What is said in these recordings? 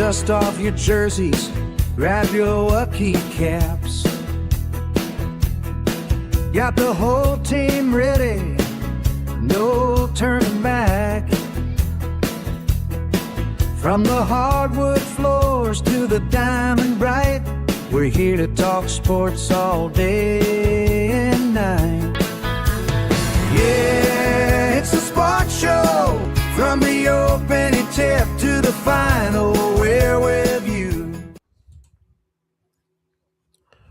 Dust off your jerseys, grab your upkeep caps. Got the whole team ready, no turning back. From the hardwood floors to the diamond bright, we're here to talk sports all day and night. Yeah, it's a sports show, from the opening tip to the final, we're with you.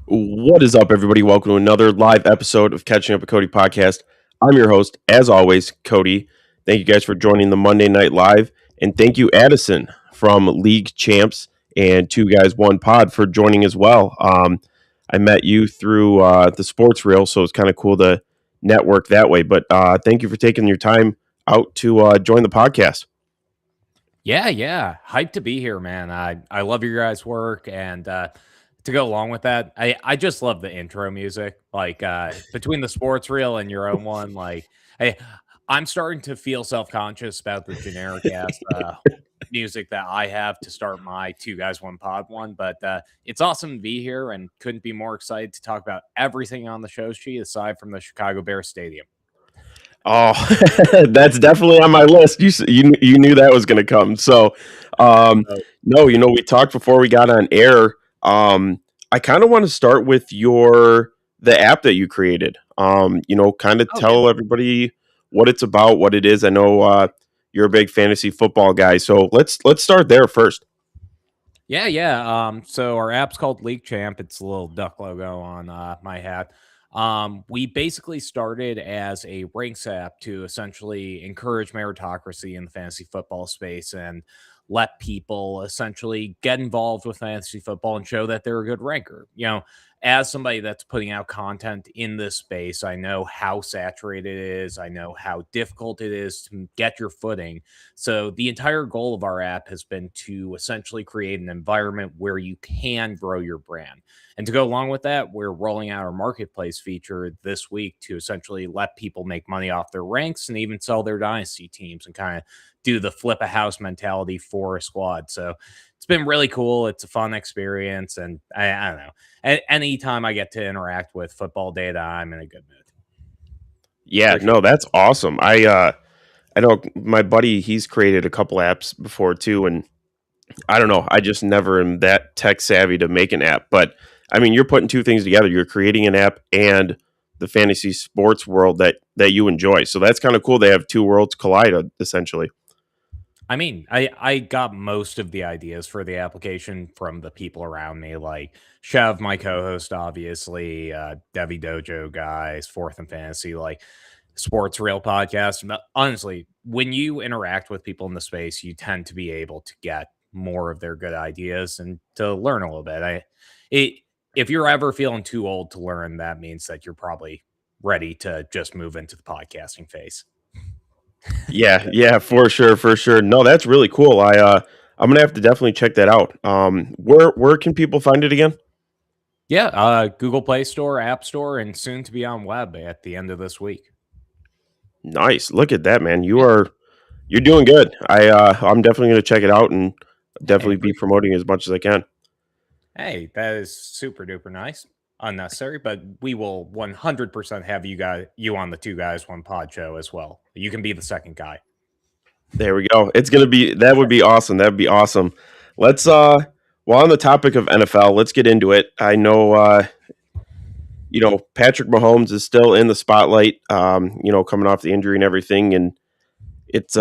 What is up, everybody? Welcome to another live episode of Catching Up with Cody podcast. I'm your host, as always, Cody. Thank you guys for joining the Monday Night Live, and thank you, Addison from League Champs and Two Guys One Pod for joining as well. I met you through the sports reel, so it's kind of cool to network that way. But thank you for taking your time out to join the podcast. Yeah. Hyped to be here, man. I love your guys' work, and to go along with that, I just love the intro music. Like between the sports reel and your own one, like I'm starting to feel self-conscious about the generic ass music that I have to start my Two Guys One Pod one. But it's awesome to be here, and couldn't be more excited to talk about everything on the show sheet aside from the Chicago Bears Stadium. Oh, that's definitely on my list. You knew that was going to come. So, no, we talked before we got on air. I kind of want to start with the app that you created. Kind of tell everybody what it's about, what it is. I know you're a big fantasy football guy, so let's start there first. Yeah. So our app's called League Champ. It's a little duck logo on my hat. We basically started as a ranks app to essentially encourage meritocracy in the fantasy football space and let people essentially get involved with fantasy football and show that they're a good ranker. As somebody that's putting out content in this space, I know how saturated it is. I know how difficult it is to get your footing. So the entire goal of our app has been to essentially create an environment where you can grow your brand. And to go along with that, we're rolling out our marketplace feature this week to essentially let people make money off their ranks and even sell their dynasty teams and kind of do the flip a house mentality for a squad. So it's been really cool. It's a fun experience. And I don't know. Anytime I get to interact with football data, I'm in a good mood. Yeah, no, that's awesome. I know my buddy, he's created a couple apps before too, and I don't know, I just never am that tech savvy to make an app. But I mean, you're putting two things together. You're creating an app and the fantasy sports world that you enjoy. So that's kind of cool. They have two worlds collide essentially. I mean, I got most of the ideas for the application from the people around me, like Chev, my co-host, obviously, Devi Dojo guys, Fourth and Fantasy, like Sports Real podcast. Honestly, when you interact with people in the space, you tend to be able to get more of their good ideas and to learn a little bit. If you're ever feeling too old to learn, that means that you're probably ready to just move into the podcasting phase. Yeah, for sure. No, that's really cool. I'm gonna have to definitely check that out. Where can people find it again? Yeah, Google Play Store, App Store, and soon to be on web at the end of this week. Nice. Look at that, man. You're doing good. I'm definitely gonna check it out and definitely be promoting as much as I can. Hey, that is super duper nice. Unnecessary, but we will 100% have you on the Two Guys One Pod show as well. You can be the second guy. There we go. That would be awesome. That'd be awesome. Let's while on the topic of NFL, let's get into it. I know Patrick Mahomes is still in the spotlight, coming off the injury and everything, and it's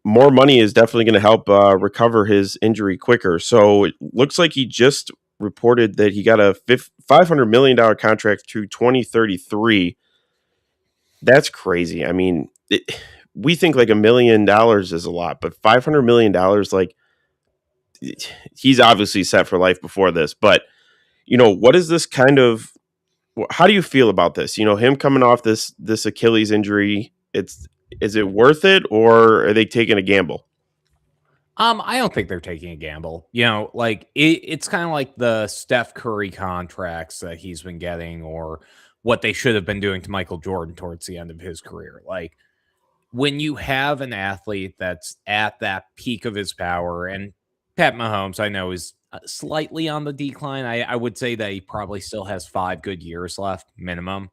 more money is definitely going to help recover his injury quicker. So it looks like he just reported that he got a $500 million contract through 2033. That's crazy. I mean, we think like $1 million is a lot, but $500 million, like, he's obviously set for life before this. But, what is this kind how do you feel about this? Him coming off this Achilles injury, is it worth it, or are they taking a gamble? I don't think they're taking a gamble. It's kind of like the Steph Curry contracts that he's been getting, or what they should have been doing to Michael Jordan towards the end of his career. Like, when you have an athlete that's at that peak of his power, and Pat Mahomes, I know, is slightly on the decline. I would say that he probably still has 5 good years left, minimum.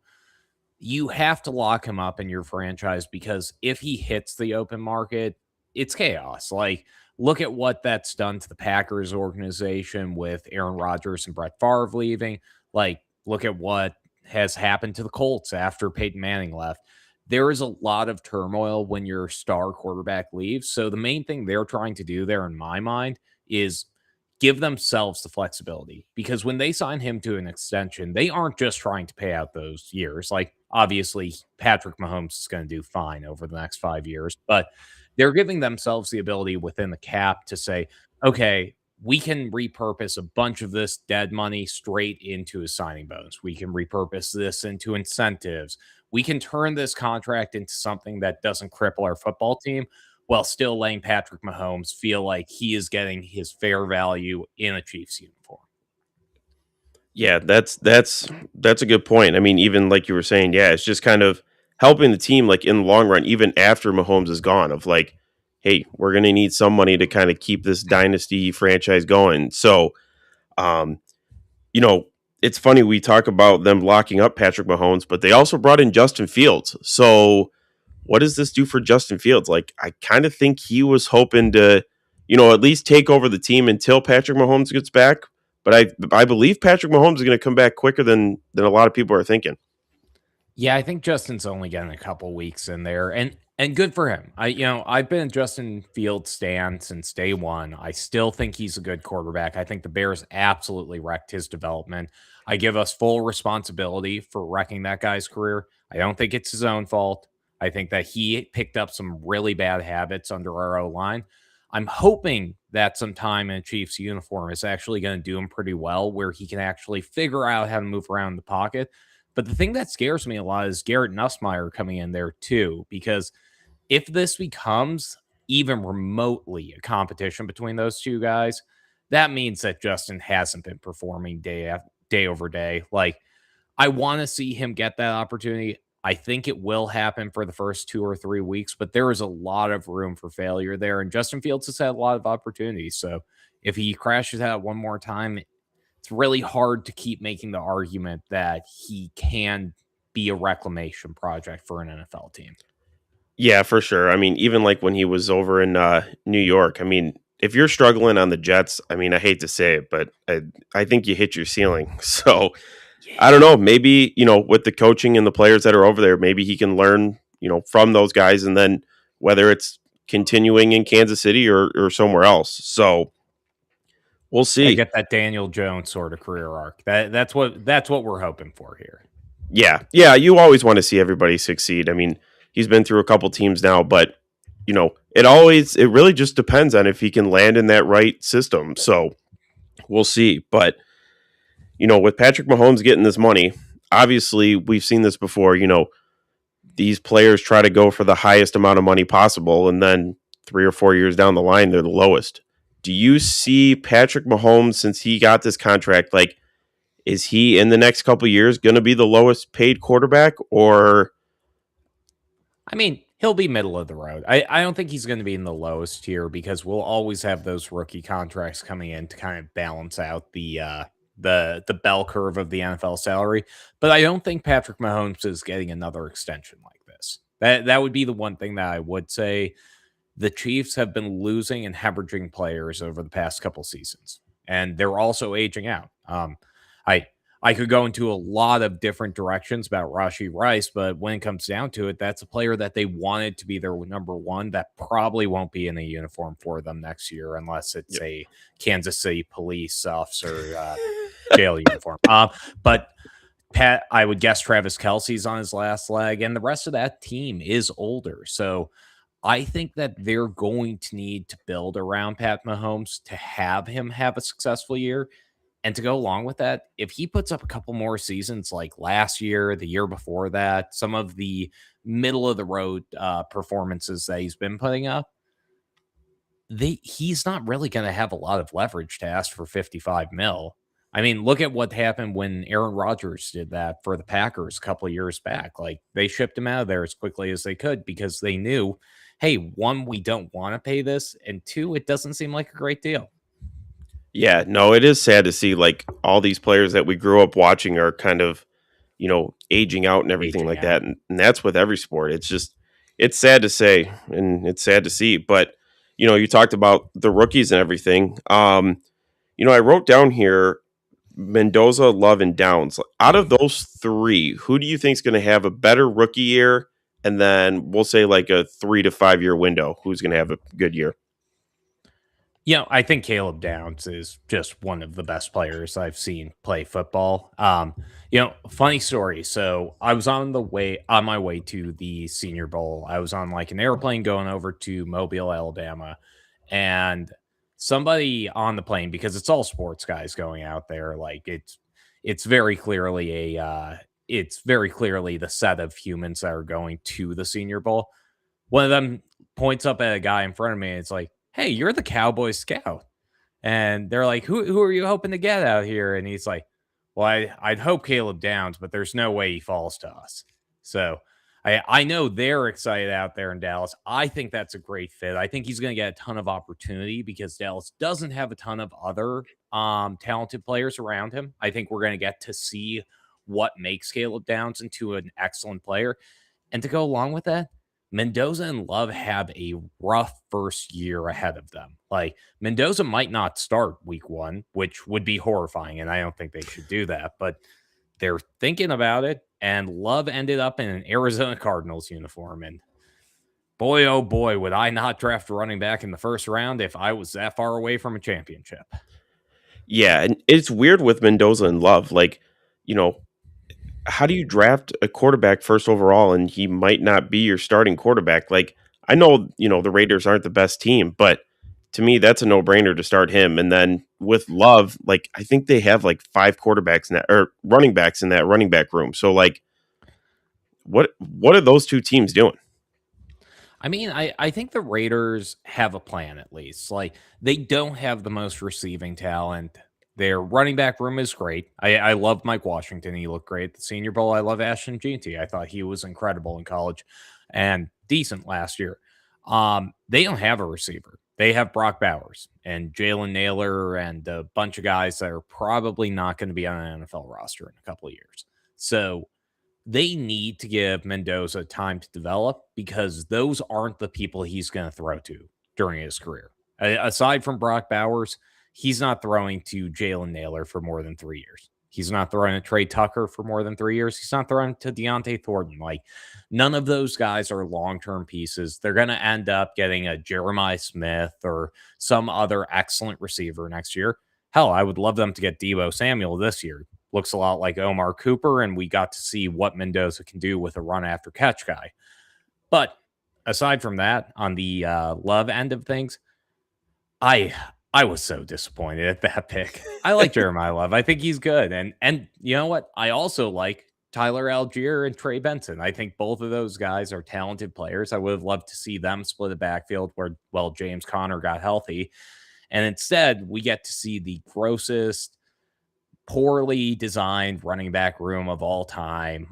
You have to lock him up in your franchise because if he hits the open market, it's chaos. Like, look at what that's done to the Packers organization with Aaron Rodgers and Brett Favre leaving. Like, look at what has happened to the Colts after Peyton Manning left. There is a lot of turmoil when your star quarterback leaves. So, the main thing they're trying to do there, in my mind, is give themselves the flexibility because when they sign him to an extension, they aren't just trying to pay out those years. Like, obviously, Patrick Mahomes is going to do fine over the next 5 years, but they're giving themselves the ability within the cap to say, okay, we can repurpose a bunch of this dead money straight into a signing bonus. We can repurpose this into incentives. We can turn this contract into something that doesn't cripple our football team while still letting Patrick Mahomes feel like he is getting his fair value in a Chiefs uniform. Yeah, that's a good point. I mean, even like you were saying, yeah, it's just kind of helping the team like in the long run, even after Mahomes is gone, of like, hey, we're gonna need some money to kind of keep this dynasty franchise going. So um, you know, it's funny we talk about them locking up Patrick Mahomes, but they also brought in Justin Fields. So what does this do for Justin Fields? Like, I kind of think he was hoping to, at least take over the team until Patrick Mahomes gets back. But I believe Patrick Mahomes is going to come back quicker than a lot of people are thinking. Yeah, I think Justin's only getting a couple weeks in there, and good for him. I've been a Justin Fields stan since day one. I still think he's a good quarterback. I think the Bears absolutely wrecked his development. I give us full responsibility for wrecking that guy's career. I don't think it's his own fault. I think that he picked up some really bad habits under our O line. I'm hoping that some time in a Chiefs uniform is actually going to do him pretty well, where he can actually figure out how to move around the pocket. But the thing that scares me a lot is Garrett Nussmeier coming in there too, because if this becomes even remotely a competition between those two guys, that means that Justin hasn't been performing day over day. Like, I want to see him get that opportunity. I think it will happen for the first 2 or 3 weeks, but there is a lot of room for failure there. And Justin Fields has had a lot of opportunities. So if he crashes out one more time, it's really hard to keep making the argument that he can be a reclamation project for an NFL team. Yeah, for sure. I mean, even like when he was over in New York, I mean, if you're struggling on the Jets, I mean, I hate to say it, but I think you hit your ceiling. So I don't know. Maybe, with the coaching and the players that are over there, maybe he can learn, from those guys. And then whether it's continuing in Kansas City or somewhere else. So we'll I see. get that Daniel Jones sort of career arc. That's what we're hoping for here. Yeah. Yeah. You always want to see everybody succeed. I mean, he's been through a couple teams now, but, it really just depends on if he can land in that right system. So we'll see. But, with Patrick Mahomes getting this money, obviously we've seen this before, these players try to go for the highest amount of money possible. And then 3 or 4 years down the line, they're the lowest. Do you see Patrick Mahomes, since he got this contract, like, is he in the next couple of years going to be the lowest paid quarterback or? I mean, he'll be middle of the road. I don't think he's going to be in the lowest tier because we'll always have those rookie contracts coming in to kind of balance out the bell curve of the NFL salary. But I don't think Patrick Mahomes is getting another extension like this. That would be the one thing that I would say. The Chiefs have been losing and hemorrhaging players over the past couple seasons, and they're also aging out. I I could go into a lot of different directions about Rashi Rice, but when it comes down to it, that's a player that they wanted to be their number one that probably won't be in a uniform for them next year unless it's a Kansas City police officer jail uniform. But Pat, I would guess Travis Kelsey's on his last leg, and the rest of that team is older. So I think that they're going to need to build around Pat Mahomes to have him have a successful year. And to go along with that, if he puts up a couple more seasons like last year, the year before that, some of the middle of the road performances that he's been putting up, he's not really going to have a lot of leverage to ask for 55 mil. I mean, look at what happened when Aaron Rodgers did that for the Packers a couple of years back. Like, they shipped him out of there as quickly as they could because they knew, hey, one, we don't want to pay this, and two, it doesn't seem like a great deal. Yeah, no, it is sad to see like all these players that we grew up watching are kind of, aging out and everything Aging like out. that. And that's with every sport. It's sad to say and it's sad to see. But, you talked about the rookies and everything. I wrote down here Mendoza, Love, and Downs. Out of those three, who do you think is going to have a better rookie year? And then we'll say like a 3 to 5 year window. Who's going to have a good year? I think Caleb Downs is just one of the best players I've seen play football. Funny story. So I was on my way to the Senior Bowl. I was on like an airplane going over to Mobile, Alabama, and somebody on the plane, because it's all sports guys going out there, like it's very clearly it's very clearly the set of humans that are going to the Senior Bowl. One of them points up at a guy in front of me and it's like, "Hey, you're the Cowboy Scout." And they're like, "Who are you hoping to get out here?" And he's like, "Well, I'd hope Caleb Downs, but there's no way he falls to us." So I know they're excited out there in Dallas. I think that's a great fit. I think he's going to get a ton of opportunity because Dallas doesn't have a ton of other talented players around him. I think we're going to get to see what makes Caleb Downs into an excellent player. And to go along with that, Mendoza and Love have a rough first year ahead of them. Like Mendoza might not start week 1, which would be horrifying, and I don't think they should do that, but they're thinking about it. And Love ended up in an Arizona Cardinals uniform. And boy, oh boy, would I not draft a running back in the first round if I was that far away from a championship. Yeah, and it's weird with Mendoza and Love. Like, you know, how do you draft a quarterback first overall and he might not be your starting quarterback? Like, I know, the Raiders aren't the best team, but to me, that's a no brainer to start him. And then with Love, like, I think they have like 5 quarterbacks in that or running backs in that running back room. So, like, what are those two teams doing? I mean, I think the Raiders have a plan at least. Like they don't have the most receiving talent. Their running back room is great. I love Mike Washington. He looked great at the Senior Bowl. I love Ashton Jeanty. I thought he was incredible in college and decent last year. They don't have a receiver. They have Brock Bowers and Jalen Naylor and a bunch of guys that are probably not going to be on an NFL roster in a couple of years. So they need to give Mendoza time to develop because those aren't the people he's going to throw to during his career. Aside from Brock Bowers, he's not throwing to Jalen Naylor for more than 3 years. He's not throwing to Trey Tucker for more than 3 years. He's not throwing to Deontay Thornton. Like, none of those guys are long-term pieces. They're going to end up getting a Jeremiah Smith or some other excellent receiver next year. Hell, I would love them to get Deebo Samuel this year. Looks a lot like Omar Cooper, and we got to see what Mendoza can do with a run after catch guy. But aside from that, on the Love end of things, I I was so disappointed at that pick. I like Jeremiah Love. I think he's good. And you know what? I also like Tyler Algier and Trey Benson. I think both of those guys are talented players. I would have loved to see them split a backfield where, well, James Conner got healthy. And instead, we get to see the grossest, poorly designed running back room of all time.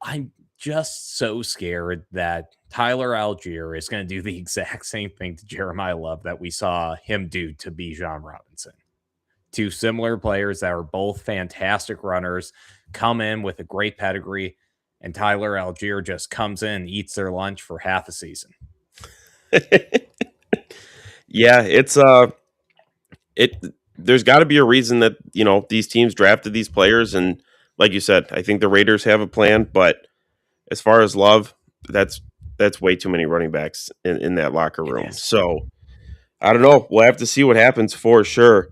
I'm just so scared that Tyler Algier is going to do the exact same thing to Jeremiah Love that we saw him do to Bijan Robinson. Two similar players that are both fantastic runners come in with a great pedigree, and Tyler Algier just comes in and eats their lunch for half a season. Yeah, it there's got to be a reason that these teams drafted these players, and like you said, I think the Raiders have a plan. But as far as Love, that's way too many running backs in that locker It room. is. So I don't know. We'll have to see what happens for sure.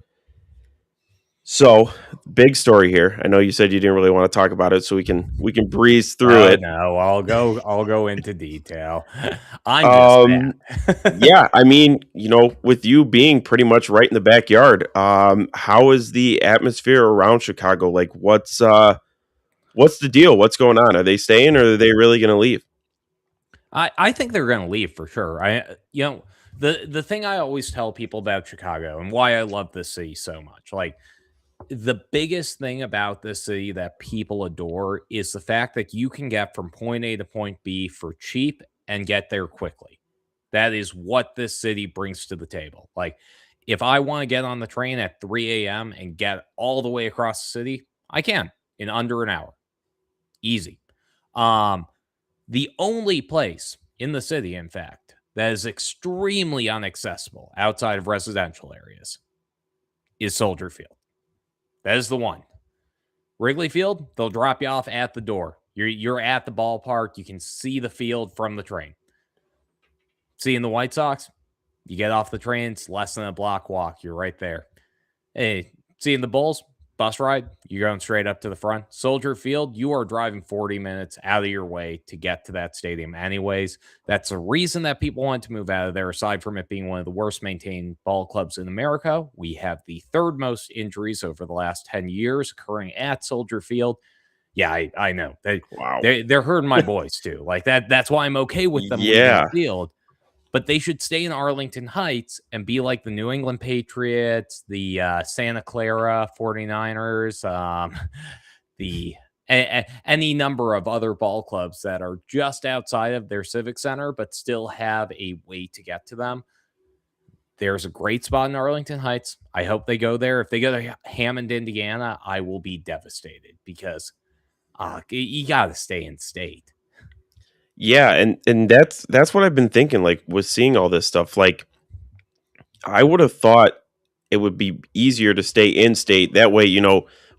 So big story here. I know you said you didn't really want to talk about it, so we can breeze through Oh it. no, I'll go into detail. I'm just Um, mad. yeah, I mean, with you being pretty much right in the backyard, how is the atmosphere around Chicago? Like, what's the deal? What's going on? Are they staying, or are they really going to leave? I think they're going to leave for sure. The thing I always tell people about Chicago and why I love this city so much, like the biggest thing about this city that people adore is the fact that you can get from point A to point B for cheap and get there quickly. That is what this city brings to the table. Like If I want to get on the train at 3 a.m. and get all the way across the city, I can in under an hour. Easy. Um, the only place in the city, in fact, that is extremely inaccessible outside of residential areas is Soldier Field. That is the one. Wrigley Field, they'll drop you off at the door. You're at the ballpark. You can see the field from the train. Seeing the White Sox, you get off the train, it's less than a block walk. You're right there. Hey, seeing the Bulls, bus ride, you're going straight up to the front. Soldier Field, you are driving 40 minutes out of your way to get to that stadium anyways. That's a reason that people want to move out of there, aside from it being one of the worst maintained ball clubs in America. We have the third most injuries over the last 10 years occurring at Soldier Field. Yeah, I know. Wow. They're hurting my boys too. Like that's why I'm okay with them leaving Yeah. the field. But they should stay in Arlington Heights and be like the New England Patriots, the Santa Clara 49ers, any number of other ball clubs that are just outside of their civic center, but still have a way to get to them. There's a great spot in Arlington Heights. I hope they go there. If they go to Hammond, Indiana, I will be devastated because you got to stay in state. Yeah, and that's what I've been thinking, like, with seeing all this stuff. Like, I would have thought it would be easier to stay in state. That way,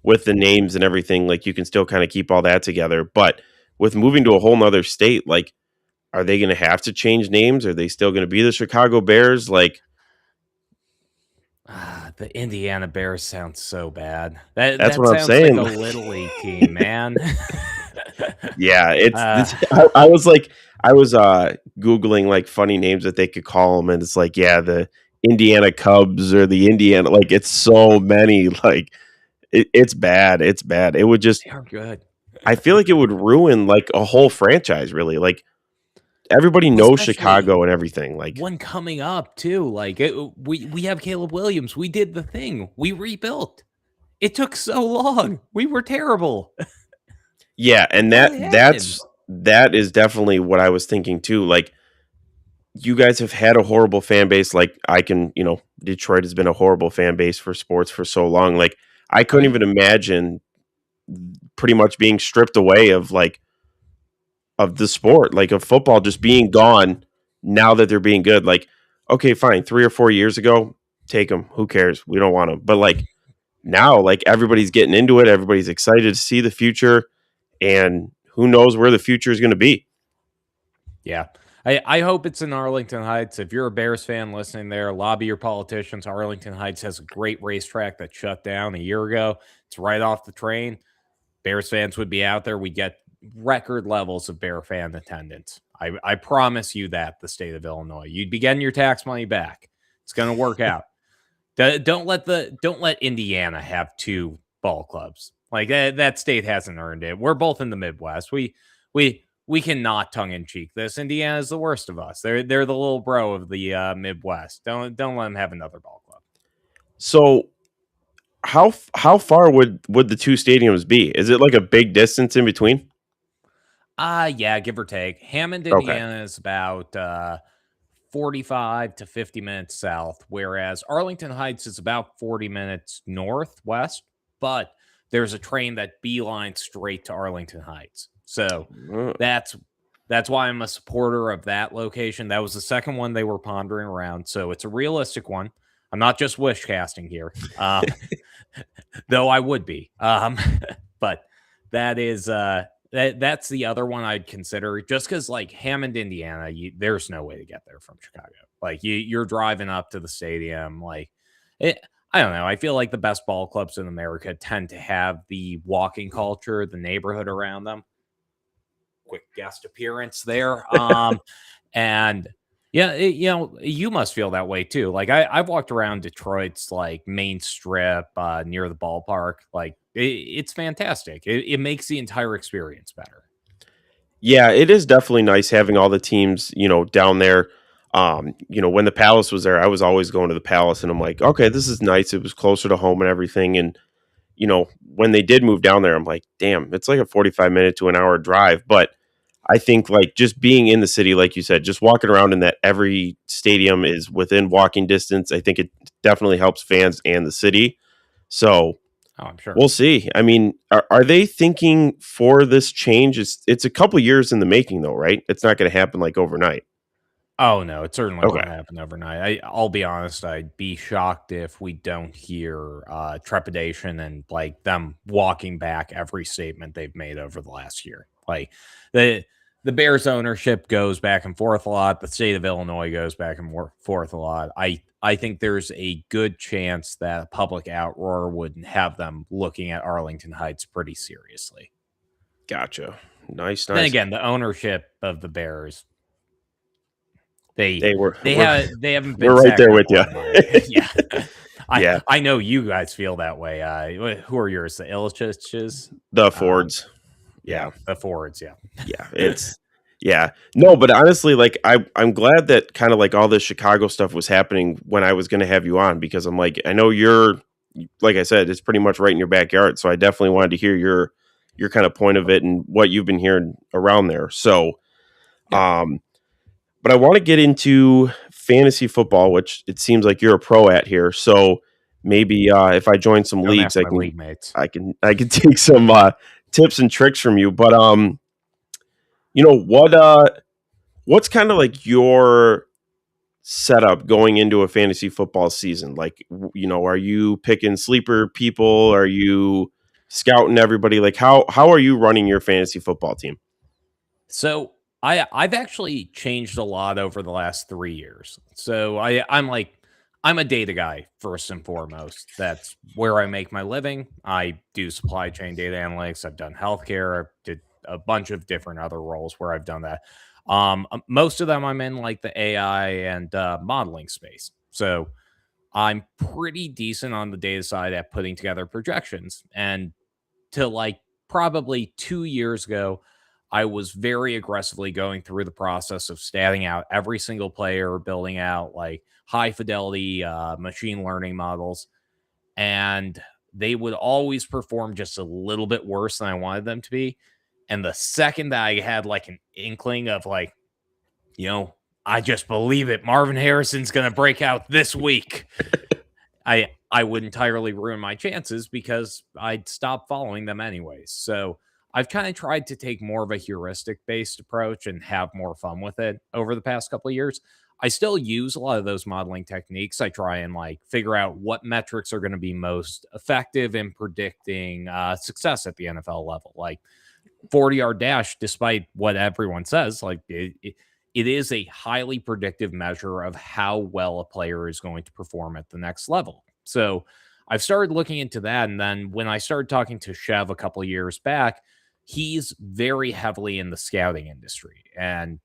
with the names and everything, like, you can still kind of keep all that together. But with moving to a whole nother state, like, are they going to have to change names? Are they still going to be the Chicago Bears? Like, the Indiana Bears sounds so bad. that's That what I'm sounds like saying. a little league team, man. Yeah, Uh, I was like, I was Googling like funny names that they could call them, and it's like, yeah, the Indiana Cubs or the Indiana, like, it's so many, like, it's bad. It's bad. It would just, they are good. I feel like it would ruin like a whole franchise, really. Like, everybody Well, knows especially Chicago and everything. Like, one coming up too. Like we have Caleb Williams. We did the thing. We rebuilt. It took so long. We were terrible. yeah, and What happened? that is definitely what I was thinking too. Like, you guys have had a horrible fan base. Like, Detroit has been a horrible fan base for sports for so long. Like, I Oh couldn't yeah. even imagine pretty much being stripped away of like of the sport, like of football just being gone now that they're being good. Like, okay, fine, 3 or 4 years ago, take them. Who cares? We don't want them. But like now, like, everybody's getting into it. Everybody's excited to see the future, and who knows where the future is going to be. Yeah. I hope it's in Arlington Heights. If you're a Bears fan listening there, lobby your politicians. Arlington Heights has a great racetrack that shut down a year ago. It's right off the train. Bears fans would be out there. We get record levels of Bear fan attendance. I promise you that, the state of Illinois. You'd be getting your tax money back. It's going to work out. Don't let Indiana have two ball clubs. Like that state hasn't earned it. We're both in the Midwest. We cannot tongue in cheek this. Indiana's the worst of us. They're the little bro of the Midwest. Don't let them have another ball club. So how far would the two stadiums be? Is it like a big distance in between? Yeah, give or take. Hammond, Okay. Indiana is about 45 to 50 minutes south, whereas Arlington Heights is about 40 minutes northwest, but there's a train that beelines straight to Arlington Heights. So Uh, that's why I'm a supporter of that location. That was the second one they were pondering around. So it's a realistic one. I'm not just wish casting here. Though I would be. But that is that's the other one I'd consider, just because like Hammond, Indiana, there's no way to get there from Chicago. Like you're driving up to the stadium. Like I don't know. I feel like the best ball clubs in America tend to have the walking culture, the neighborhood around them. Quick guest appearance there. And yeah, you must feel that way too. Like I've walked around Detroit's like main strip near the ballpark. Like it's fantastic. It makes the entire experience better. yeah, it is definitely nice having all the teams, down there. When the Palace was there, I was always going to the Palace, and I'm like, okay, this is nice. It was closer to home and everything. And when they did move down there, I'm like, damn, it's like a 45-minute to an hour drive. But I think like just being in the city, like you said, just walking around in that every stadium is within walking distance. I think it definitely helps fans and the city. So Oh, I'm sure. we'll see. I mean, are they thinking for this change? It's a couple years in the making, though, right? It's not going to happen like overnight. Oh, no, it certainly Okay. won't happen overnight. I'll be honest, I'd be shocked if we don't hear trepidation and like them walking back every statement they've made over the last year. Like the the Bears ownership goes back and forth a lot. The state of Illinois goes back and forth a lot. I think there's a good chance that a public outroar would have them looking at Arlington Heights pretty seriously. Gotcha. Nice, Then nice. again, the ownership of the Bears, They were they haven't been we're right there sacking up with a you. lot of money. Yeah. Yeah, I know you guys feel that way. Who are yours? The Illichiches? the Uh, Fords. yeah, Yeah, the Fords. Yeah. yeah. It's yeah. No, but honestly, like I'm glad that kind of like all this Chicago stuff was happening when I was going to have you on because I'm like I know you're like I said, it's pretty much right in your backyard. So I definitely wanted to hear your kind of point of it and what you've been hearing around there. So, Yeah. but I want to get into fantasy football, which it seems like you're a pro at here. So maybe if I join some Don't leagues, ask my league mates. I can take some tips and tricks from you. But you know what's kind of like your setup going into a fantasy football season? Like, you know, are you picking sleeper people? Are you scouting everybody? Like, how are you running your fantasy football team? So I've actually changed a lot over the last 3 years. So I'm a data guy first and foremost. That's where I make my living. I do supply chain data analytics. I've done healthcare. I did a bunch of different other roles where I've done that. Most of them I'm in like the AI and modeling space. So I'm pretty decent on the data side at putting together projections. And to like probably 2 years ago, I was very aggressively going through the process of statting out every single player, building out like high fidelity machine learning models. And they would always perform just a little bit worse than I wanted them to be. And the second that I had like an inkling of like, you know, I just believe it, Marvin Harrison's going to break out this week. I would entirely ruin my chances because I'd stop following them anyways. So I've kind of tried to take more of a heuristic based approach and have more fun with it over the past couple of years. I still use a lot of those modeling techniques. I try and like figure out what metrics are going to be most effective in predicting success at the NFL level. Like 40-yard dash, despite what everyone says, like it is a highly predictive measure of how well a player is going to perform at the next level. So I've started looking into that. And then when I started talking to Chev a couple of years back, he's very heavily in the scouting industry. And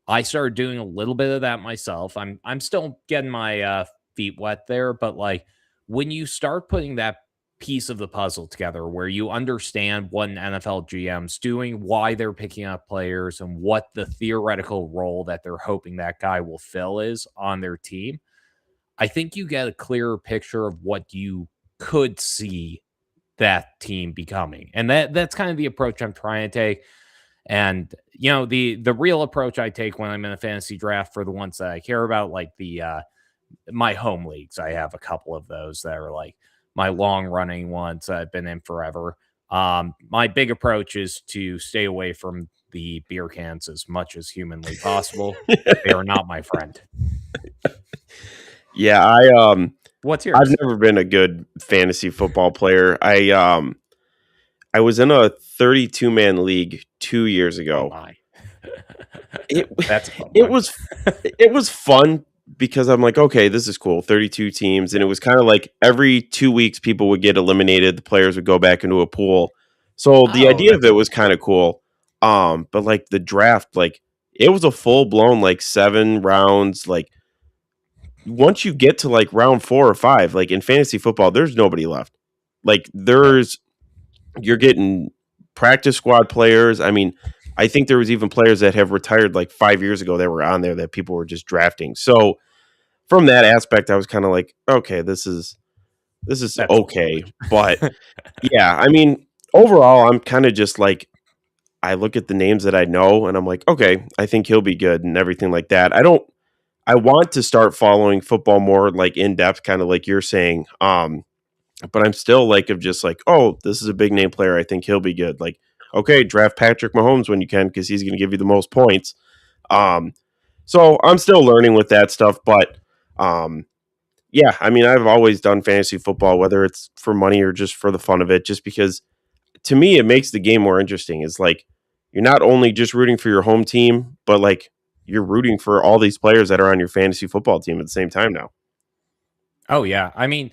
I started doing a little bit of that myself. I'm still getting my feet wet there, but like when you start putting that piece of the puzzle together where you understand what an NFL GM's doing, why they're picking up players, and what the theoretical role that they're hoping that guy will fill is on their team, I think you get a clearer picture of what you could see that team becoming. And that's kind of the approach I'm trying to take. And you know, the real approach I take when I'm in a fantasy draft for the ones that I care about, like the my home leagues, I have a couple of those that are like my long running ones that I've been in forever. My big approach is to stay away from the beer cans as much as humanly possible. They are not my friend. Yeah, What's I've yours? never been a good fantasy football player. I was in a 32-man league 2 years Oh ago. my. It That's a fun it one. was it was fun because I'm like, okay, this is cool. 32 teams, and it was kind of like every 2 weeks people would get eliminated, the players would go back into a pool. So the Oh, idea of that's it was kind of cool. But like the draft, like it was a full blown like 7 rounds. Like once you get to like round 4 or 5, like in fantasy football, there's nobody left. Like yeah. you're getting practice squad players. I mean, I think there was even players that have retired like 5 years ago that were on there that people were just drafting. So from that aspect, I was kind of like, okay, this is That's a little okay. But much. yeah, I mean, overall, I'm kind of just like I look at the names that I know and I'm like, okay, I think he'll be good and everything like that. I want to start following football more like in depth, kind of like you're saying. But I'm still like of just like, oh, this is a big name player. I think he'll be good. Like, okay, draft Patrick Mahomes when you can because he's going to give you the most points. Um, so I'm still learning with that stuff, but um, yeah, I mean, I've always done fantasy football, whether it's for money or just for the fun of it, just because to me it makes the game more interesting. It's like you're not only just rooting for your home team, but like you're rooting for all these players that are on your fantasy football team at the same time now. Oh yeah, I mean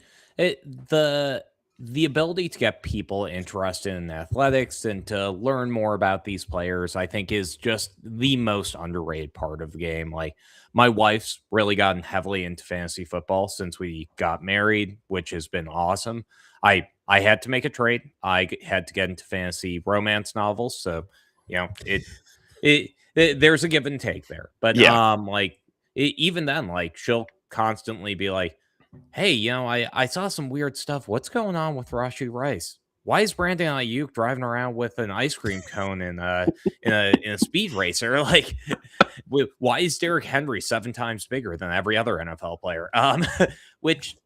the ability to get people interested in athletics and to learn more about these players, I think, is just the most underrated part of the game. Like my wife's really gotten heavily into fantasy football since we got married, which has been awesome. I had to make a trade. Had to get into fantasy romance novels, so there's a give and take there. But Yeah, even then, like she'll constantly be like, hey, I saw some weird stuff. What's going on with Rashi Rice? Why is Brandon Ayuk driving around with an ice cream cone in a speed racer? Like, why is Derrick Henry 7 times bigger than every other NFL player? Which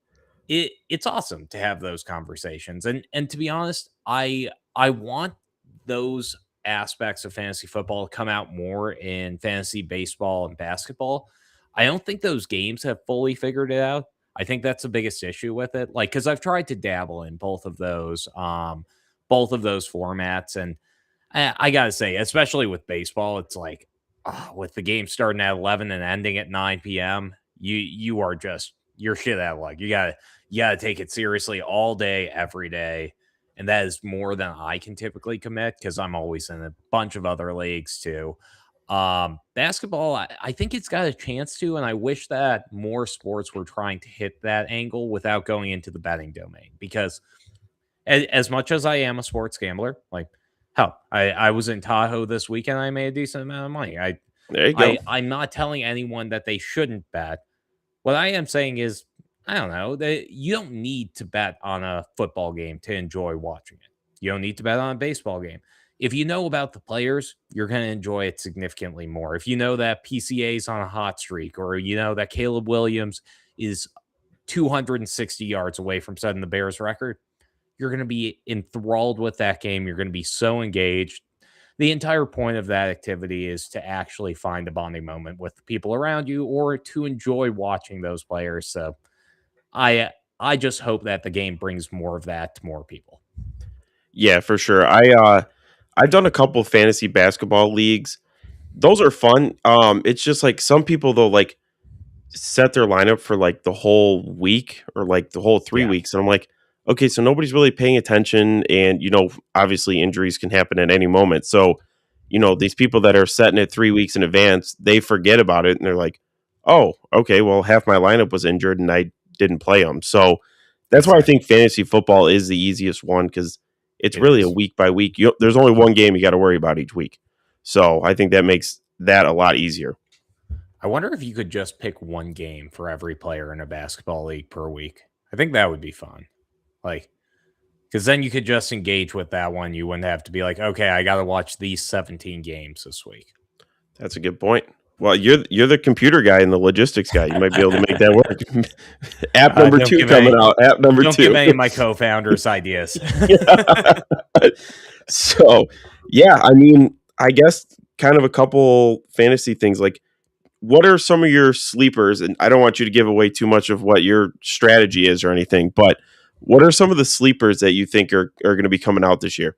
it's awesome to have those conversations. And to be honest, I want those aspects of fantasy football to come out more in fantasy baseball and basketball. I don't think those games have fully figured it out. I think that's the biggest issue with it. Like, because I've tried to dabble in both of those formats, and I gotta say, especially with baseball, it's like with the game starting at 11 and ending at 9 p.m. You are just you're shit out of luck. You gotta take it seriously all day, every day, and that is more than I can typically commit because I'm always in a bunch of other leagues too. Basketball, I think it's got a chance to, and I wish that more sports were trying to hit that angle without going into the betting domain. Because as much as I am a sports gambler, like hell, I was in Tahoe this weekend. I made a decent amount of money. there you go. I'm not telling anyone that they shouldn't bet. What I am saying is, I don't know, that you don't need to bet on a football game to enjoy watching it. You don't need to bet on a baseball game. If you know about the players, you're going to enjoy it significantly more. If you know that PCA is on a hot streak, or you know that Caleb Williams is 260 yards away from setting the Bears record, you're going to be enthralled with that game. You're going to be so engaged. The entire point of that activity is to actually find a bonding moment with the people around you or to enjoy watching those players. So I just hope that the game brings more of that to more people. Yeah, for sure. I've done a couple fantasy basketball leagues. Those are fun. It's just like some people though like set their lineup for like the whole week or like the whole three Yeah, weeks, and I'm like, okay, so nobody's really paying attention, and obviously injuries can happen at any moment. So, these people that are setting it 3 weeks in advance, they forget about it, and they're like, oh, okay, well, half my lineup was injured, and I didn't play them. So that's why I think exactly. fantasy football is the easiest one because it's It really a is. week by week. There's only one game you got to worry about each week. So I think that makes that a lot easier. I wonder if you could just pick one game for every player in a basketball league per week. I think that would be fun. Like, because then you could just engage with that one. You wouldn't have to be like, okay, I got to watch these 17 games this week. That's a good point. Well, you're the computer guy and the logistics guy. You might be able to make that work. App number Don't two give coming any, out. App number don't give two. any of my co-founders ideas. So, yeah, I mean, I guess kind of a couple fantasy things. Like, what are some of your sleepers? And I don't want you to give away too much of what your strategy is or anything, but what are some of the sleepers that you think are going to be coming out this year?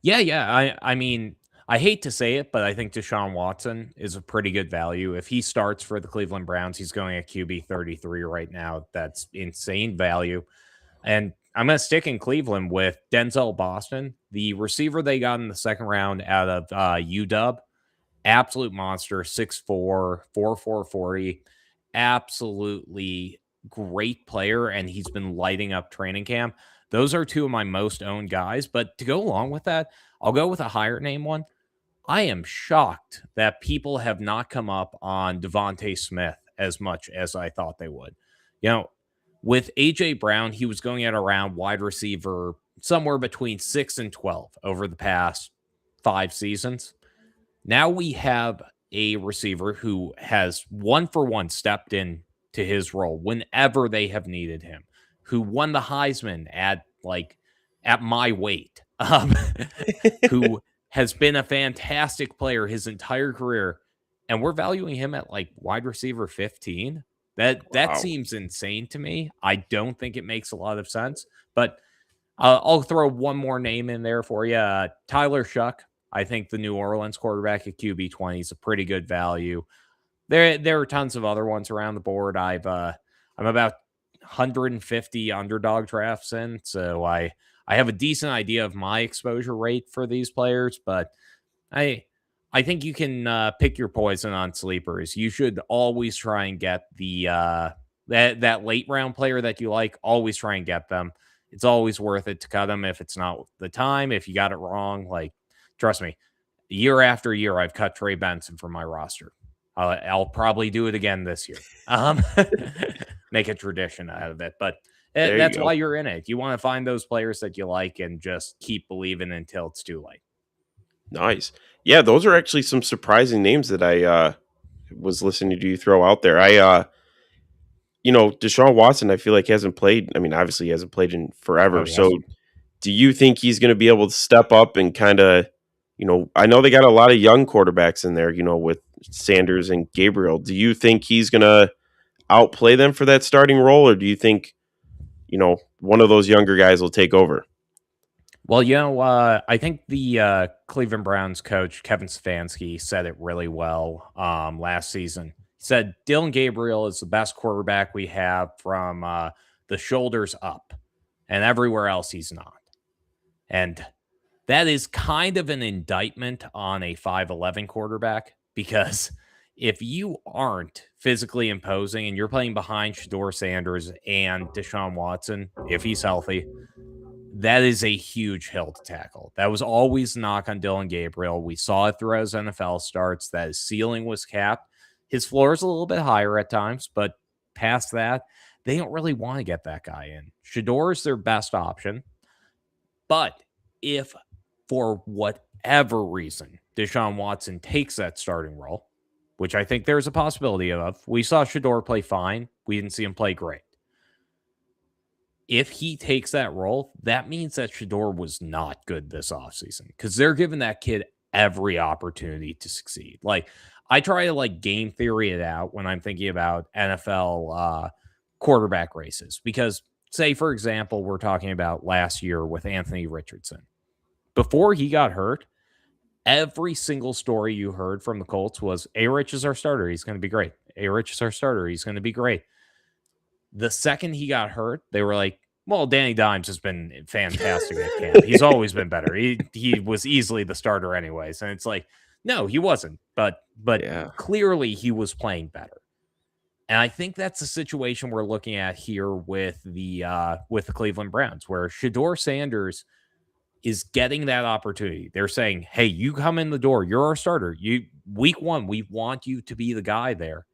Yeah. I mean, I hate to say it, but I think Deshaun Watson is a pretty good value. If he starts for the Cleveland Browns, he's going at QB 33 right now. That's insane value. And I'm going to stick in Cleveland with Denzel Boston, the receiver they got in the second round out of UW. Absolute monster, 6'4, 4'40. Absolutely great player. And he's been lighting up training camp. Those are two of my most owned guys. But to go along with that, I'll go with a higher name one. I am shocked that people have not come up on Devontae Smith as much as I thought they would. You know, with AJ Brown, he was going at around wide receiver somewhere between 6 and 12 over the past 5 seasons. Now we have a receiver who has one for one stepped in to his role whenever they have needed him, who won the Heisman at my weight, who has been a fantastic player his entire career, and we're valuing him at like wide receiver 15. That Wow. seems insane to me. I don't think it makes a lot of sense, but I'll throw one more name in there for you. Tyler Shuck. I think the New Orleans quarterback at QB 20 is a pretty good value. There are tons of other ones around the board. I'm about 150 underdog drafts in, so I have a decent idea of my exposure rate for these players, but I I think you can pick your poison on sleepers. You should always try and get the that late round player that you like. Always try and get them. It's always worth it to cut them if it's not the time. If you got it wrong, like trust me, year after year, I've cut Trey Benson from my roster. I'll probably do it again this year. Make a tradition out of it, but There you that's why go. you're in it. You want to find those players that you like and just keep believing until it's too late. Nice. Yeah, those are actually some surprising names that I was listening to you throw out there. Deshaun Watson, I feel like hasn't played. I mean, obviously he hasn't played in Oh forever. yes. So do you think he's going to be able to step up and kind of, I know they got a lot of young quarterbacks in there, with Sanders and Gabriel. Do you think he's going to outplay them for that starting role, or do you think, one of those younger guys will take over? Well, I think the Cleveland Browns coach Kevin Stefanski said it really well last season. He said Dylan Gabriel is the best quarterback we have from the shoulders up, and everywhere else he's not. And that is kind of an indictment on a 5'11 quarterback because if you aren't physically imposing and you're playing behind Shador Sanders and Deshaun Watson, if he's healthy, that is a huge hill to tackle. That was always a knock on Dylan Gabriel. We saw it throughout his NFL starts that his ceiling was capped. His floor is a little bit higher at times, but past that, they don't really want to get that guy in. Shador is their best option. But if for whatever reason Deshaun Watson takes that starting role, which I think there's a possibility of, we saw Shador play fine. We didn't see him play great. If he takes that role, that means that Shador was not good this offseason because they're giving that kid every opportunity to succeed. Like, I try to game theory it out when I'm thinking about NFL quarterback races because, say, for example, we're talking about last year with Anthony Richardson. Before he got hurt, every single story you heard from the Colts was A-Rich is our starter. He's going to be great. A-Rich is our starter. He's going to be great. The second he got hurt, they were like, well, Danny Dimes has been fantastic at camp. He's always been better. He was easily the starter anyways. And it's like, no, he wasn't. But Yeah. clearly he was playing better. And I think that's the situation we're looking at here with the Cleveland Browns, where Shador Sanders is getting that opportunity. They're saying, hey, you come in the door. You're our starter. Week one, we want you to be the guy there.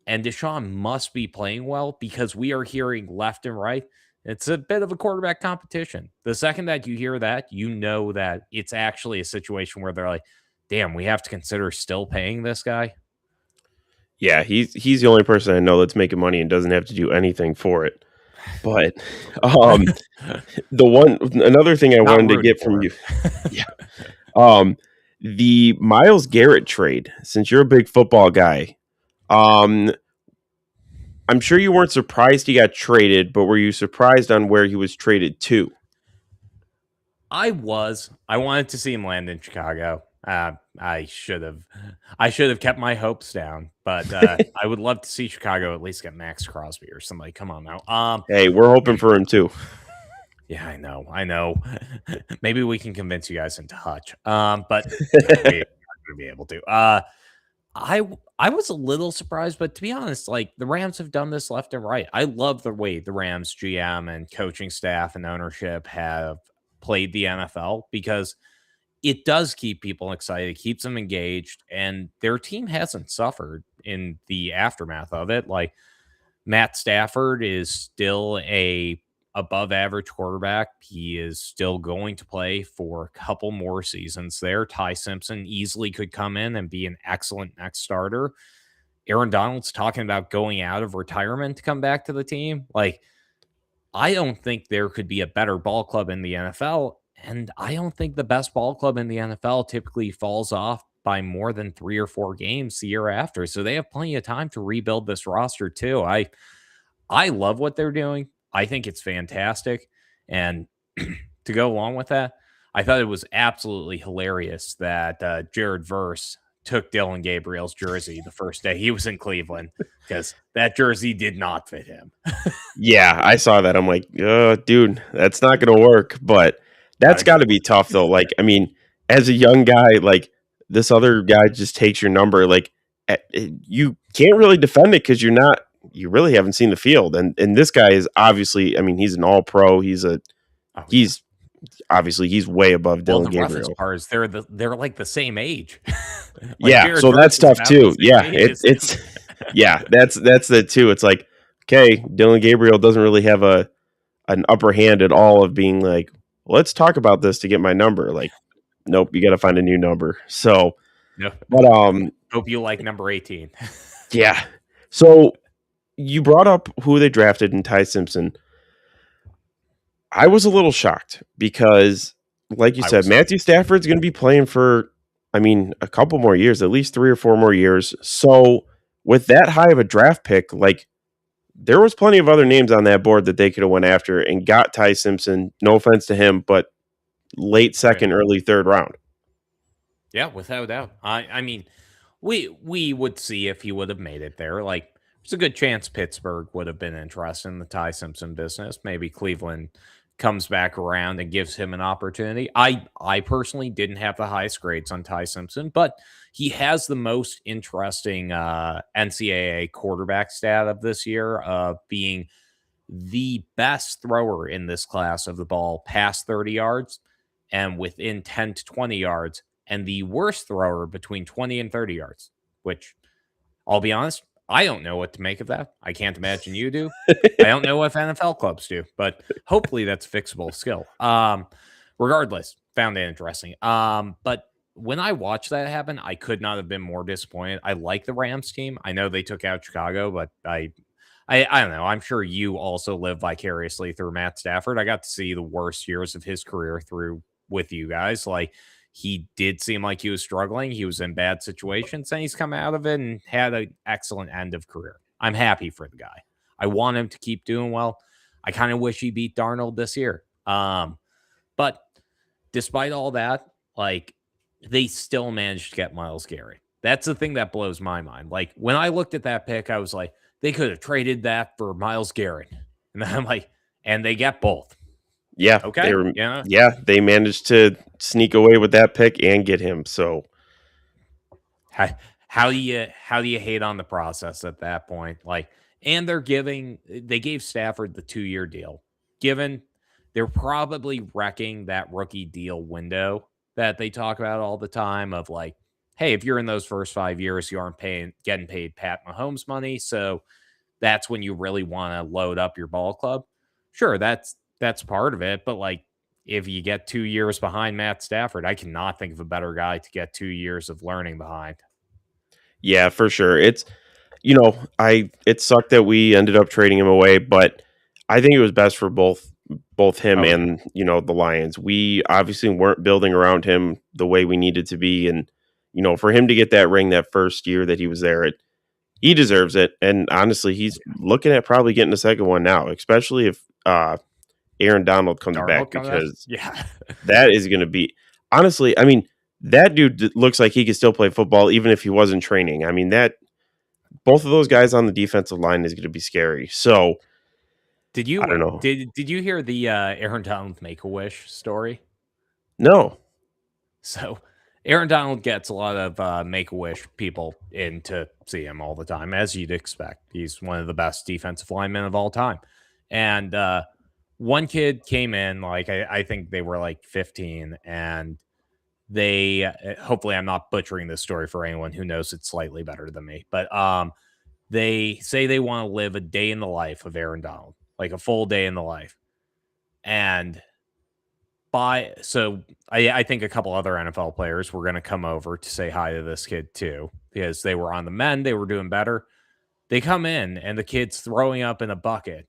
And Deshaun must be playing well because we are hearing left and right. It's a bit of a quarterback competition. The second that you hear that, you know that it's actually a situation where they're like, damn, we have to consider still paying this guy. Yeah, he's the only person I know that's making money and doesn't have to do anything for it. But another thing I wanted to get from you, yeah, the Myles Garrett trade. Since you're a big football guy, I'm sure you weren't surprised he got traded, but were you surprised on where he was traded to? I wanted to see him land in Chicago. I should have kept my hopes down, but I would love to see Chicago at least get Max Crosby or somebody. Come on now. Hey, we're hoping for him too. Yeah, I know. Maybe we can convince you guys into Hutch. But we're not going to be able to. I was a little surprised, but to be honest, the Rams have done this left and right. I love the way the Rams GM and coaching staff and ownership have played the NFL because it does keep people excited, keeps them engaged, and their team hasn't suffered in the aftermath of it. Like Matt Stafford is still a above average quarterback. He is still going to play for a couple more seasons there. Ty Simpson easily could come in and be an excellent next starter. Aaron Donald's talking about going out of retirement to come back to the team. Like, I don't think there could be a better ball club in the NFL. And I don't think the best ball club in the NFL typically falls off by more than 3 or 4 games the year after. So they have plenty of time to rebuild this roster too. I love what they're doing. I think it's fantastic. And to go along with that, I thought it was absolutely hilarious that Jared Verse took Dylan Gabriel's jersey the first day he was in Cleveland because that jersey did not fit him. Yeah, I saw that. I'm like, dude, that's not going to work. But that's got to be tough, though. Like, I mean, as a young guy, like this other guy just takes your number. Like, you can't really defend it because you really haven't seen the field. And this guy is obviously, I mean, he's an all pro. He's obviously he's way above Dylan the Gabriel. roughest part is they're like the same age. Like yeah, Jared so Verse that's is tough about too. the same Yeah, age as it's him. yeah, that's the too. It's like, okay, Dylan Gabriel doesn't really have an upper hand at all of being like, let's talk about this to get my number. Like, nope, you got to find a new number. So, No. but Hope you like number 18. yeah. So you brought up who they drafted in Ty Simpson. I was a little shocked because, like you said, Matthew Stafford's going to be playing for, I mean, a couple more years, at least 3 or 4 more years. So with that high of a draft pick, like there was plenty of other names on that board that they could have went after and got Ty Simpson. No offense to him, but late second, early third round. Yeah, without a doubt. I mean, we would see if he would have made it there. Like, there's a good chance Pittsburgh would have been interested in the Ty Simpson business. Maybe Cleveland comes back around and gives him an opportunity. I personally didn't have the highest grades on Ty Simpson, but he has the most interesting NCAA quarterback stat of this year, being the best thrower in this class of the ball past 30 yards and within 10 to 20 yards, and the worst thrower between 20 and 30 yards, which I'll be honest, I don't know what to make of that. I can't imagine you do. I don't know if NFL clubs do, but hopefully that's a fixable skill. Regardless, found it interesting. But when I watched that happen, I could not have been more disappointed. I like the Rams team. I know they took out Chicago, but I don't know. I'm sure you also live vicariously through Matt Stafford. I got to see the worst years of his career through with you guys. Like, he did seem like he was struggling. He was in bad situations, and he's come out of it and had an excellent end of career. I'm happy for the guy. I want him to keep doing well. I kind of wish he beat Darnold this year. But despite all that, like, they still managed to get Myles Garrett. That's the thing that blows my mind. Like, when I looked at that pick, I was like, they could have traded that for Myles Garrett. And then I'm like, and they get both. Yeah. Okay. They managed to sneak away with that pick and get him. So how do you hate on the process at that point? Like, and they gave Stafford the 2-year deal. Given they're probably wrecking that rookie deal window that they talk about all the time of like, hey, if you're in those first 5 years, you aren't getting paid Pat Mahomes money. So that's when you really want to load up your ball club. Sure, that's part of it. But like, if you get 2 years behind Matt Stafford, I cannot think of a better guy to get 2 years of learning behind. Yeah, for sure. It's, it sucked that we ended up trading him away, but I think it was best for both him and, the Lions. We obviously weren't building around him the way we needed to be. And, for him to get that ring that first year that he was there, he deserves it. And honestly, he's looking at probably getting a second one now, especially if Aaron Donald comes back, because that is going to be, honestly, I mean, that dude looks like he could still play football even if he wasn't training. I mean, both of those guys on the defensive line is going to be scary. So I don't know. Did you hear the Aaron Donald Make-A-Wish story? No. So Aaron Donald gets a lot of Make-A-Wish people in to see him all the time, as you'd expect. He's one of the best defensive linemen of all time. And one kid came in, like, I think they were like 15, and they, hopefully I'm not butchering this story for anyone who knows it slightly better than me, but they say they want to live a day in the life of Aaron Donald, like a full day in the life. And I think a couple other NFL players were going to come over to say hi to this kid too, because they were on the mend, they were doing better. They come in and the kid's throwing up in a bucket,